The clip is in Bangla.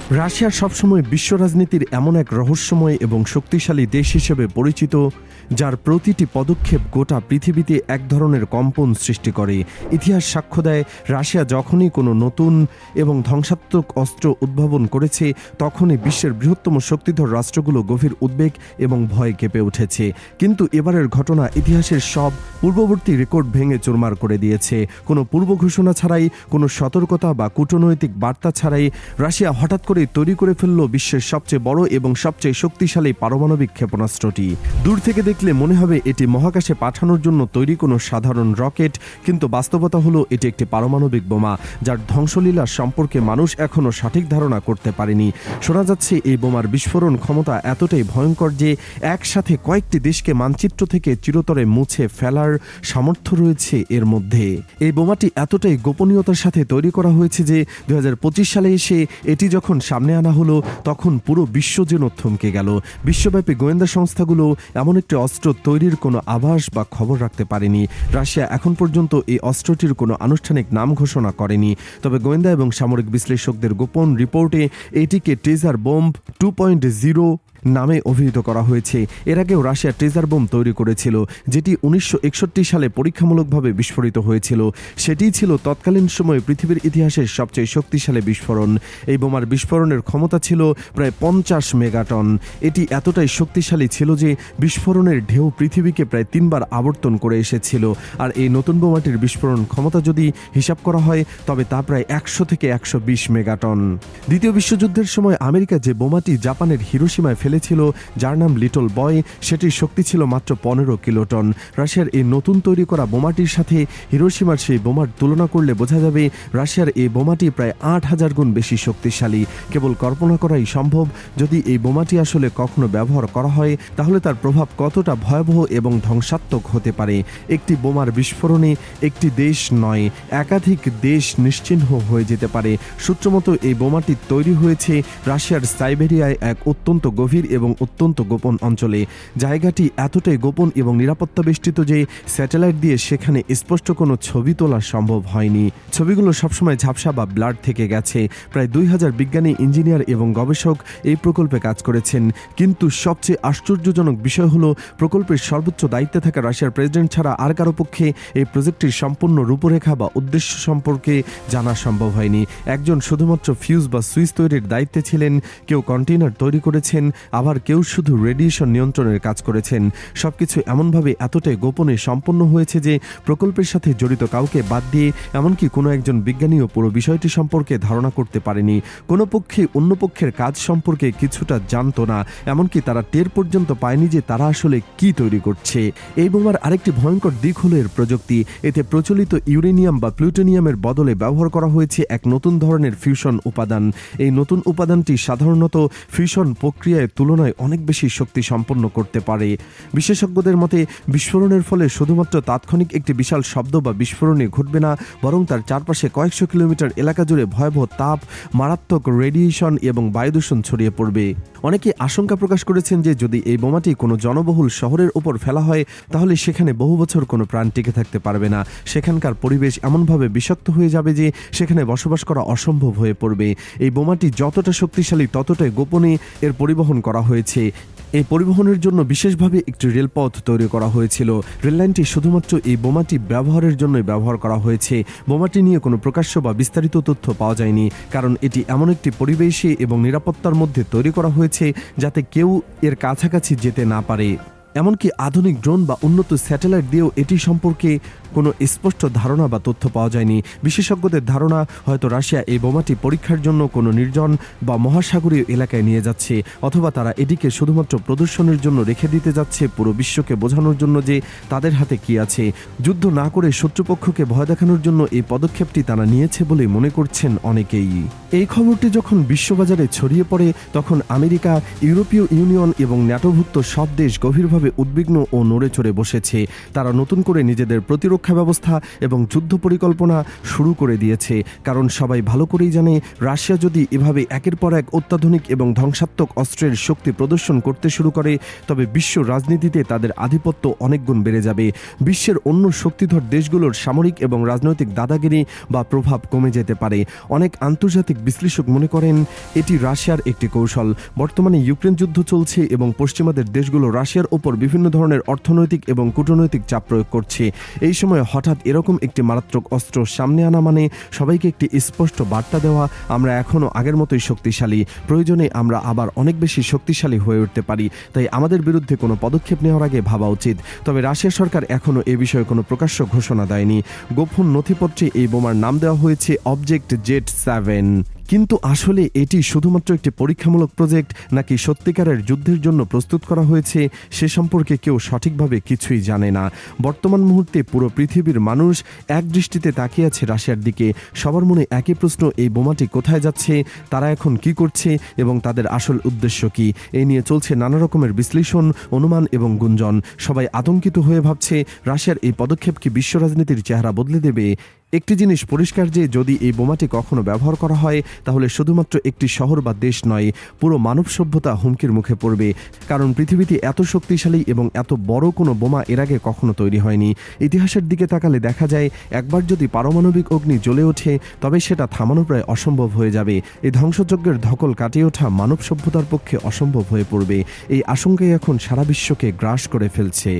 রাশিয়া সবসময় বিশ্ব রাজনীতির এমন এক রহস্যময় এবং শক্তিশালী দেশ হিসেবে পরিচিত, যার প্রতিটি পদক্ষেপ গোটা পৃথিবীতে এক ধরনের কম্পন সৃষ্টি করে। ইতিহাস সাক্ষ্য দেয়, রাশিয়া যখনই কোনো নতুন এবং ধ্বংসাত্মক অস্ত্র উদ্ভাবন করেছে, তখনই বিশ্বের বৃহত্তম শক্তিধর রাষ্ট্রগুলো গভীর উদ্বেগ এবং ভয়ে কেঁপে উঠেছে। কিন্তু এবারের ঘটনা ইতিহাসের সব পূর্ববর্তী রেকর্ড ভেঙে চুরমার করে দিয়েছে। কোনো পূর্ব ঘোষণা ছাড়াই, কোনো সতর্কতা বা কূটনৈতিক বার্তা ছাড়াই রাশিয়া হঠাৎ করে তৈরি করে ফেলল বিশ্বের সবচেয়ে বড় এবং সবচেয়ে শক্তিশালী পারমাণবিক ক্ষেপণাস্ত্রটি। দূর থেকে দেখলে মনে হবে এটি মহাকাশে পাঠানোর জন্য তৈরি কোনো সাধারণ রকেট, কিন্তু বাস্তবতা হলো এটি একটি পারমাণবিক বোমা, যার ধ্বংসলীলা সম্পর্কে মানুষ এখনও সঠিক ধারণা করতে পারেনি। শোনা যাচ্ছে এই বোমার বিস্ফোরণ ক্ষমতা এতটাই ভয়ঙ্কর যে একসাথে কয়েকটি দেশকে মানচিত্র থেকে চিরতরে মুছে ফেলার সামর্থ্য রয়েছে এর মধ্যে। এই বোমাটি এতটাই গোপনীয়তার সাথে তৈরি করা হয়েছে যে 2025 সালে এসে এটি যখন সামনে আনা হলো, তখন পুরো বিশ্ব যেন থমকে গেল। বিশ্বব্যাপী গোয়েন্দা সংস্থাগুলো এমন একটি অস্ত্র তৈরির কোনো আভাস বা খবর রাখতে পারেনি। রাশিয়া এখন পর্যন্ত এই অস্ত্রটির কোনো আনুষ্ঠানিক নাম ঘোষণা করেনি, তবে গোয়েন্দা এবং সামরিক বিশ্লেষকদের গোপন রিপোর্টে এটিকে ট্রেজার বোম্ব 2.0 নামে অভিহিত করা হয়েছে। এর আগেও রাশিয়া ট্রেজার বোম তৈরি করেছিল, যেটি 1961 সালে পরীক্ষামূলকভাবে বিস্ফোরিত হয়েছিল। সেটিই ছিল তৎকালীন সময়ে পৃথিবীর ইতিহাসের সবচেয়ে শক্তিশালী বিস্ফোরণ। এই বোমার বিস্ফোরণের ক্ষমতা ছিল প্রায় 50 মেগাটন। এটি এতটাই শক্তিশালী ছিল যে বিস্ফোরণের ঢেউ পৃথিবীকে প্রায় 3 বার আবর্তন করে এসেছিল। আর এই নতুন বোমাটির বিস্ফোরণ ক্ষমতা যদি হিসাব করা হয়, তবে তা প্রায় 100 থেকে 120 মেগাটন। দ্বিতীয় বিশ্বযুদ্ধের সময় আমেরিকা যে বোমাটি জাপানের হিরোশিমায় ফেলেছিল, যার নাম লিটল বয়, সেটির শক্তি ছিল মাত্র 15 কিলোটন। রাশিয়ার এই নতুন তৈরি করা বোমাটির সাথে হিরোশিমার সেই বোমার তুলনা করলে বোঝা যাবে রাশিয়ার এই বোমাটি প্রায় 8000 গুণ বেশি শক্তিশালী। কেবল কল্পনা করাই সম্ভব, যদি এই বোমাটি আসলে কখনো ব্যবহার করা হয়, তাহলে তার প্রভাব কতটা ভয়াবহ এবং ধ্বংসাত্মক হতে পারে। একটি বোমার বিস্ফোরণে একটি দেশ নয়, একাধিক দেশ নিশ্চিহ্ন হয়ে যেতে পারে। সূত্রমতো এই বোমাটি তৈরি হয়েছে রাশিয়ার সাইবেরিয়ায় এক অত্যন্ত গভীর এবং অত্যন্ত গোপন অঞ্চলে। জায়গাটি এতটাই গোপন এবং নিরাপত্তা বেষ্টিত যে স্যাটেলাইট দিয়ে সেখানে স্পষ্ট কোনো ছবি তোলা সম্ভব হয়নি। ছবিগুলো সবসময় ঝাপসা বা ব্লার থেকে গেছে। প্রায় 2000 বিজ্ঞানী, ইঞ্জিনিয়ার এবং গবেষক এই প্রকল্পে কাজ করেছেন। কিন্তু সবচেয়ে আশ্চর্যজনক বিষয় হলো, প্রকল্পের সর্বোচ্চ দায়িত্বে থাকা রাশিয়ার প্রেসিডেন্ট ছাড়া আর কারো পক্ষে এই প্রজেক্টটির সম্পূর্ণ রূপরেখা বা উদ্দেশ্য সম্পর্কে জানা সম্ভব হয়নি। একজন শুধুমাত্র ফিউজ বা সুইচ তৈরির দায়িত্বে ছিলেন, কেউ কন্টেইনার তৈরি করেছেন, আবার কেউ শুধু রেডিয়েশন নিয়ন্ত্রণের কাজ করেছেন। সবকিছু এমনভাবে এতটাই গোপনে সম্পন্ন হয়েছে যে প্রকল্পের সাথে জড়িত কাউকে বাদ দিয়ে এমনকি কোনো একজন বিজ্ঞানীও পুরো বিষয়টি সম্পর্কে ধারণা করতে পারেনি। কোনো পক্ষে অন্য পক্ষের কাজ সম্পর্কে কিছুটা জানতো না, এমনকি তারা টের পর্যন্ত পায়নি যে তারা আসলে কি তৈরি করছে। এই বোমার আরেকটি ভয়ঙ্কর দিক হলো এর প্রযুক্তি। এতে প্রচলিত ইউরেনিয়াম বা প্লুটোনিয়ামের বদলে ব্যবহার করা হয়েছে এক নতুন ধরনের ফিউশন উপাদান। এই নতুন উপাদানটি সাধারণত ফিউশন প্রক্রিয়ায় তুলনায় অনেক বেশি শক্তি সম্পন্ন করতে পারে। বিশেষজ্ঞদের মতে বিস্ফোরণের ফলে শুধুমাত্র তাৎক্ষণিক একটি বিশাল শব্দ বা বিস্ফোরণে ঘটবে না, বরং তার চারপাশে কয়েকশো কিলোমিটার এলাকা জুড়ে ভয়াবহ তাপ, মারাত্মক রেডিয়েশন এবং বায়ুদূষণ ছড়িয়ে পড়বে। অনেকে আশঙ্কা প্রকাশ করেছেন যে যদি এই বোমাটি কোনো জনবহুল শহরের উপর ফেলা হয়, তাহলে সেখানে বহু বছর কোনো প্রাণ টিকে থাকতে পারবে না। সেখানকার পরিবেশ এমনভাবে বিষাক্ত হয়ে যাবে যে সেখানে বসবাস করা অসম্ভব হয়ে পড়বে। এই বোমাটি যতটা শক্তিশালী, ততটাই গোপনে এর পরিবহন করা হয়েছে। এই পরিবহনের জন্য বিশেষভাবে একটি রেলপথ তৈরি করা হয়েছিল। রেললাইনটি শুধুমাত্র এই বোমাটি ব্যবহারের জন্যই ব্যবহার করা হয়েছে। বোমাটি নিয়ে কোনো প্রকাশ্য বা বিস্তারিত তথ্য পাওয়া যায়নি, কারণ এটি এমন একটি পরিবেশে এবং নিরাপত্তার মধ্যে তৈরি করা হয়েছে যাতে কেউ এর কাছাকাছি যেতে না পারে। এমনকি আধুনিক ড্রোন বা উন্নত স্যাটেলাইট দিয়েও এটি সম্পর্কে কোনো স্পষ্ট ধারণা বা তথ্য পাওয়া যায়নি। বিশেষজ্ঞদের ধারণা, হয়তো রাশিয়া এই বোমাটি পরীক্ষার জন্য কোনো নির্জন বা মহাসাগরীয় এলাকায় নিয়ে যাচ্ছে, অথবা তারা এটিকে শুধুমাত্র প্রদর্শনের জন্য রেখে দিতে যাচ্ছে, পুরো বিশ্বকে বোঝানোর জন্য যে তাদের হাতে কি আছে। যুদ্ধ না করে শত্রুপক্ষকে ভয় দেখানোর জন্য এই পদক্ষেপটি তারা নিয়েছে বলে মনে করছেন অনেকেই। এই খবরটি যখন বিশ্ববাজারে ছড়িয়ে পড়ে, তখন আমেরিকা, ইউরোপীয় ইউনিয়ন এবং ন্যাটোভুক্ত সব দেশ গভীরভাবে উদ্বিগ্ন ও নড়ে চড়ে বসেছে। তারা নতুন করে নিজেদের প্রতিরক্ষা প্রতিরক্ষা ব্যবস্থা এবং যুদ্ধ পরিকল্পনা শুরু করে দিয়েছে, কারণ সবাই ভালো করেই জানে রাশিয়া যদি এভাবে একের পর এক অত্যাধুনিক এবং ধ্বংসাত্মক অস্ত্রের শক্তি প্রদর্শন করতে শুরু করে, তবে বিশ্ব রাজনীতিতে তাদের আধিপত্য অনেক গুণ বেড়ে যাবে। বিশ্বের অন্য শক্তিধর দেশগুলোর সামরিক এবং রাজনৈতিক দাদাগিরি বা প্রভাব কমে যেতে পারে। অনেক আন্তর্জাতিক বিশ্লেষক মনে করেন এটি রাশিয়ার একটি কৌশল। বর্তমানে ইউক্রেন যুদ্ধ চলছে এবং পশ্চিমাদের দেশগুলো রাশিয়ার ওপর বিভিন্ন ধরনের অর্থনৈতিক এবং কূটনৈতিক চাপ প্রয়োগ করছে। এই সময় হঠাৎ এরকম একটি মারাত্মক অস্ত্র সামনে আনা মানে সবাইকে একটি স্পষ্ট বার্তা দেওয়া, আমরা এখনও আগের মতোই শক্তিশালী, প্রয়োজনে আমরা আবার অনেক বেশি শক্তিশালী হয়ে উঠতে পারি, তাই আমাদের বিরুদ্ধে কোনো পদক্ষেপ নেওয়ার আগে ভাবা উচিত। তবে রাশিয়া সরকার এখনও এ বিষয়ে কোনো প্রকাশ্য ঘোষণা দেয়নি। গোপন নথিপত্রে এই বোমার নাম দেওয়া হয়েছে অবজেক্ট Z7। কিন্তু আসলে এটি শুধুমাত্র একটি পরীক্ষামূলক প্রজেক্ট নাকি সত্যিকারের যুদ্ধের জন্য প্রস্তুত করা হয়েছে সে সম্পর্কে কেউ সঠিকভাবে কিছুই জানে না। বর্তমান মুহূর্তে পুরো পৃথিবীর মানুষ এক দৃষ্টিতে তাকিয়ে আছে রাশিয়ার দিকে। সবার মনে একই প্রশ্ন, এই বোমাটি কোথায় যাচ্ছে, তারা এখন কি করছে এবং তাদের আসল উদ্দেশ্য কি। এই নিয়ে চলছে নানা রকমের বিশ্লেষণ, অনুমান এবং গুঞ্জন। সবাই আতঙ্কিত হয়ে ভাবছে রাশিয়ার এই পদক্ষেপ কি বিশ্ব রাজনীতির চেহারা বদলে দেবে। একটি জিনিস পরিষ্কার যে যদি এই বোমাটি কখনো ব্যবহার করা হয় তাহলে শুধুমাত্র একটি শহর বা দেশ নয়, পুরো মানব সভ্যতা হুমকির মুখে পড়বে। কারণ পৃথিবীতে এত শক্তিশালী এবং এত বড় কোনো বোমা এর আগে কখনো তৈরি হয়নি। ইতিহাসের দিকে তাকালে দেখা যায় একবার যদি পারমাণবিক অগ্নি জ্বলে ওঠে তবে সেটা থামানো প্রায় অসম্ভব হয়ে যাবে। এই ধ্বংসযজ্ঞের ধকল কাটিয়ে ওঠা মানব সভ্যতার পক্ষে অসম্ভব হয়ে পড়বে। এই আশঙ্কাই এখন সারা বিশ্বকে গ্রাস করে ফেলছে।